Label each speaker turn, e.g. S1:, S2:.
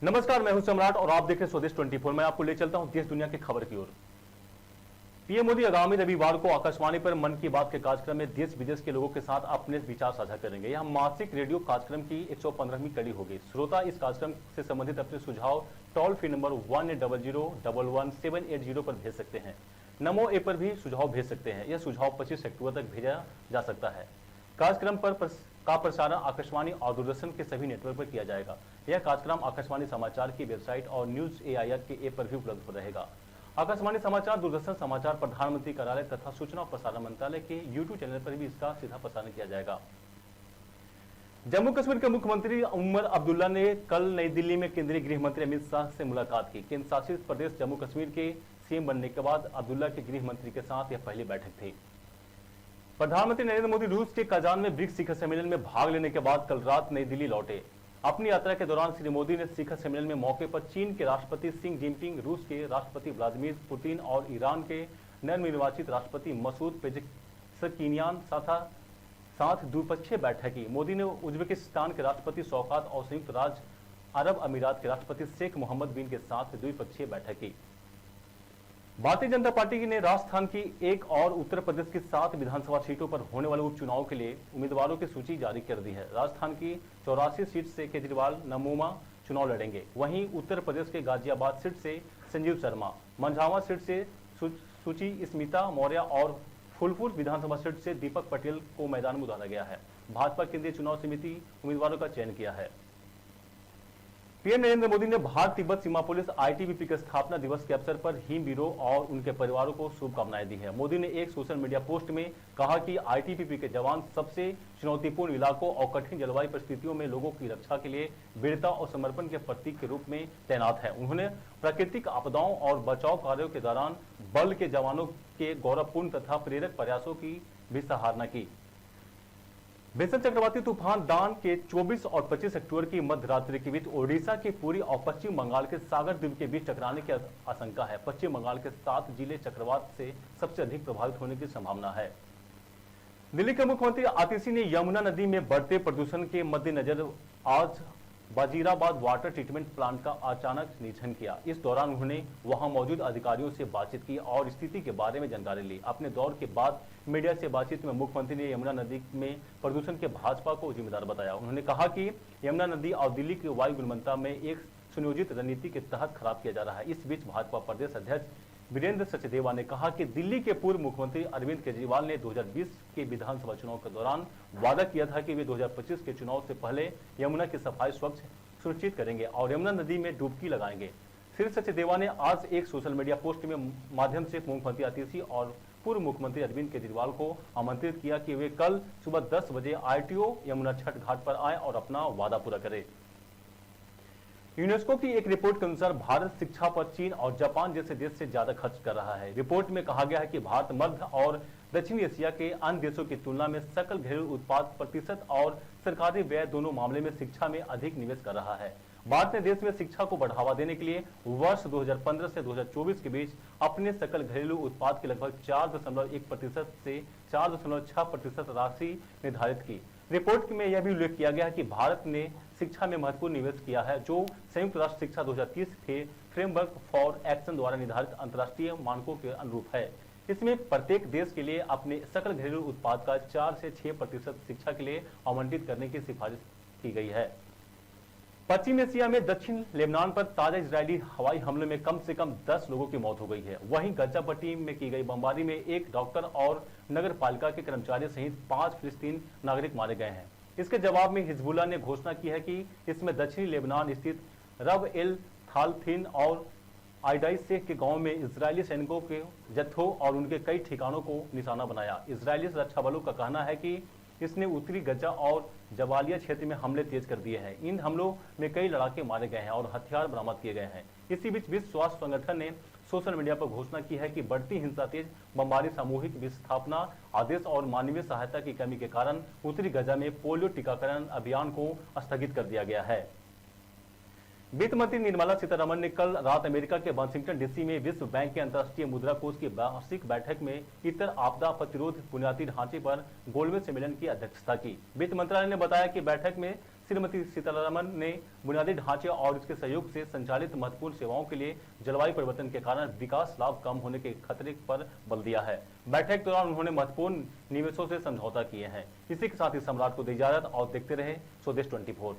S1: नमस्कार, मैं हूं सम्राट और आप देख रहे हैं स्वदेश 24। मैं आपको ले चलता हूं देश दुनिया की खबर की ओर। पीएम मोदी आगामी रविवार को आकाशवाणी पर मन की बात के कार्यक्रम में देश विदेश के लोगों के साथ अपने विचार साझा करेंगे। यह मासिक रेडियो कार्यक्रम की 115वीं कड़ी होगी। श्रोता इस कार्यक्रम से संबंधित अपने सुझाव टोल फ्री नंबर 1800-11-780 पर भेज सकते हैं। नमो ऐप पर भी सुझाव भेज सकते हैं। यह सुझाव 25 अक्टूबर तक भेजा जा सकता है। कार्यक्रम का प्रसारण आकाशवाणी और दूरदर्शन के सभी नेटवर्क पर किया जाएगा। यह कार्यक्रम आकाशवाणी समाचार की वेबसाइट और न्यूज एआईआर के ऐप पर भी उपलब्ध रहेगा। आकाशवाणी समाचार, दूरदर्शन समाचार, प्रधानमंत्री कार्यालय तथा सूचना और प्रसारण मंत्रालय के यूट्यूब चैनल पर भी इसका सीधा प्रसारण किया जाएगा। जम्मू कश्मीर के मुख्यमंत्री उमर अब्दुल्ला ने कल नई दिल्ली में केंद्रीय गृह मंत्री अमित शाह से मुलाकात की। केंद्र शासित प्रदेश जम्मू कश्मीर के सीएम बनने के बाद अब्दुल्ला के गृह मंत्री के साथ यह पहली बैठक थी। प्रधानमंत्री नरेंद्र मोदी रूस के काजान में ब्रिक्स शिखर सम्मेलन में भाग लेने के बाद कल रात नई दिल्ली लौटे। अपनी यात्रा के दौरान श्री मोदी ने शिखर सम्मेलन में मौके पर चीन के राष्ट्रपति शी जिनपिंग, रूस के राष्ट्रपति व्लादिमीर पुतिन और ईरान के नवनिर्वाचित राष्ट्रपति मसूद पेजेश्कियान साथ द्विपक्षीय बैठक की। मोदी ने उज्बेकिस्तान के राष्ट्रपति शौकत और संयुक्त राज्य अरब अमीरात के राष्ट्रपति शेख मोहम्मद बिन के साथ द्विपक्षीय बैठक की। भारतीय जनता पार्टी ने राजस्थान की एक और उत्तर प्रदेश की 7 विधानसभा सीटों पर होने वाले उपचुनाव के लिए उम्मीदवारों की सूची जारी कर दी है। राजस्थान की 84 सीट से केजरीवाल नमोमा चुनाव लड़ेंगे। वहीं उत्तर प्रदेश के गाजियाबाद सीट से संजीव शर्मा, मंझावा सीट से सुची स्मिता मौर्य और फूलपुर विधानसभा सीट से दीपक पटेल को मैदान में उतारा गया है। भाजपा केंद्रीय चुनाव समिति उम्मीदवारों का चयन किया है। पीएम नरेंद्र मोदी ने भारत तिब्बत सीमा पुलिस आईटीबीपी के स्थापना दिवस के अवसर पर हिमवीरों और उनके परिवारों को शुभकामनाएं दी है। मोदी ने एक सोशल मीडिया पोस्ट में कहा कि आईटीबीपी के जवान सबसे चुनौतीपूर्ण इलाकों और कठिन जलवायु परिस्थितियों में लोगों की रक्षा के लिए वीरता और समर्पण के प्रतीक के रूप में तैनात है। उन्होंने प्राकृतिक आपदाओं और बचाव कार्यों के दौरान बल के जवानों के गौरवपूर्ण तथा प्रेरक प्रयासों की भी सराहना की। भीषण चक्रवाती तूफान दान के 24 और 25 अक्टूबर की मध्य रात्रि के बीच ओडिशा के पुरी और पश्चिम बंगाल के सागर द्वीप के बीच टकराने की आशंका है। पश्चिम बंगाल के 7 जिले चक्रवात से सबसे अधिक प्रभावित होने की संभावना है। दिल्ली के मुख्यमंत्री आतिशी ने यमुना नदी में बढ़ते प्रदूषण के मद्देनजर आज वजीराबाद वाटर ट्रीटमेंट प्लांट का अचानक निरीक्षण किया। इस दौरान उन्होंने वहां मौजूद अधिकारियों से बातचीत की और स्थिति के बारे में जानकारी ली। अपने दौरे के बाद मीडिया से बातचीत में मुख्यमंत्री ने यमुना नदी में प्रदूषण के भाजपा को जिम्मेदार बताया। उन्होंने कहा कि यमुना नदी और दिल्ली की वायु गुणवत्ता में एक सुनियोजित रणनीति के तहत खराब किया जा रहा है। इस बीच भाजपा प्रदेश अध्यक्ष वीरेंद्र सचदेवा ने कहा कि दिल्ली के पूर्व मुख्यमंत्री अरविंद केजरीवाल ने 2020 के विधानसभा चुनाव के दौरान वादा किया था कि वे 2025 के चुनाव से पहले यमुना की सफाई स्वच्छ सुनिश्चित करेंगे और यमुना नदी में डुबकी लगाएंगे। श्री सचदेवा ने आज एक सोशल मीडिया पोस्ट में माध्यम से मुख्यमंत्री आतिशी और पूर्व मुख्यमंत्री अरविंद केजरीवाल को आमंत्रित किया कि वे कल सुबह 10 बजे आईटीओ यमुना छठ घाट पर आए और अपना वादा पूरा करें। यूनेस्को की एक रिपोर्ट के अनुसार भारत शिक्षा पर चीन और जापान जैसे देश से ज्यादा खर्च कर रहा है। रिपोर्ट में कहा गया है कि भारत मध्य और दक्षिण एशिया के अन्य देशों की तुलना में सकल घरेलू उत्पाद प्रतिशत और सरकारी व्यय दोनों मामले में शिक्षा में अधिक निवेश कर रहा है। भारत ने देश में शिक्षा को बढ़ावा देने के लिए वर्ष 2015 से 2024 के बीच अपने सकल घरेलू उत्पाद के लगभग 4.1% से 4.6% राशि निर्धारित की। रिपोर्ट में यह भी उल्लेख किया गया है कि भारत ने शिक्षा में महत्वपूर्ण निवेश किया है, जो संयुक्त राष्ट्र शिक्षा 2030 के फ्रेमवर्क फॉर एक्शन द्वारा निर्धारित अंतर्राष्ट्रीय मानकों के अनुरूप है। इसमें प्रत्येक देश के लिए अपने सकल घरेलू उत्पाद का 4 से 6% शिक्षा के लिए आवंटित करने की सिफारिश की गई है। पश्चिम एशिया में दक्षिण लेबनान पर ताजा इजरायली हवाई हमले में कम से कम 10 लोगों की मौत हो गई है। वहीं गजा पट्टी में की गई बमबारी में एक डॉक्टर और नगर पालिका के कर्मचारी सहित 5 फिलिस्तीन नागरिक मारे गए हैं। इसके जवाब में हिजबुल्लाह ने घोषणा की है कि इसमें दक्षिणी लेबनान स्थित रब एल थालथिन और आइडाइस के गांव में इजरायली सैनिकों के जत्थों और उनके कई ठिकानों को निशाना बनाया। इजरायली सुरक्षा बलों का कहना है कि इसने उत्तरी गजा और जबालिया क्षेत्र में हमले तेज कर दिए हैं। इन हमलों में कई लड़ाके मारे गए हैं और हथियार बरामद किए गए हैं। इसी बीच विश्व स्वास्थ्य संगठन ने सोशल मीडिया पर घोषणा की है कि बढ़ती हिंसा, तेज बमबारी, सामूहिक विस्थापना आदेश और मानवीय सहायता की कमी के कारण उत्तरी गजा में पोलियो टीकाकरण अभियान को स्थगित कर दिया गया है। वित्त मंत्री निर्मला सीतारमण ने कल रात अमेरिका के वाशिंगटन डीसी में विश्व बैंक के अंतर्राष्ट्रीय मुद्रा कोष की वार्षिक बैठक में इतर आपदा प्रतिरोध बुनियादी ढांचे पर गोलमेज सम्मेलन की अध्यक्षता की। वित्त मंत्रालय ने बताया कि बैठक में श्रीमती सीतारमण ने बुनियादी ढांचे और इसके सहयोग से संचालित महत्वपूर्ण सेवाओं के लिए जलवायु परिवर्तन के कारण विकास लाभ कम होने के खतरे पर बल दिया है। बैठक के दौरान उन्होंने महत्वपूर्ण निवेशों से समझौता किए हैं। इसी के साथ ही सम्राट को दी इजाजत और देखते रहे स्वदेश 24।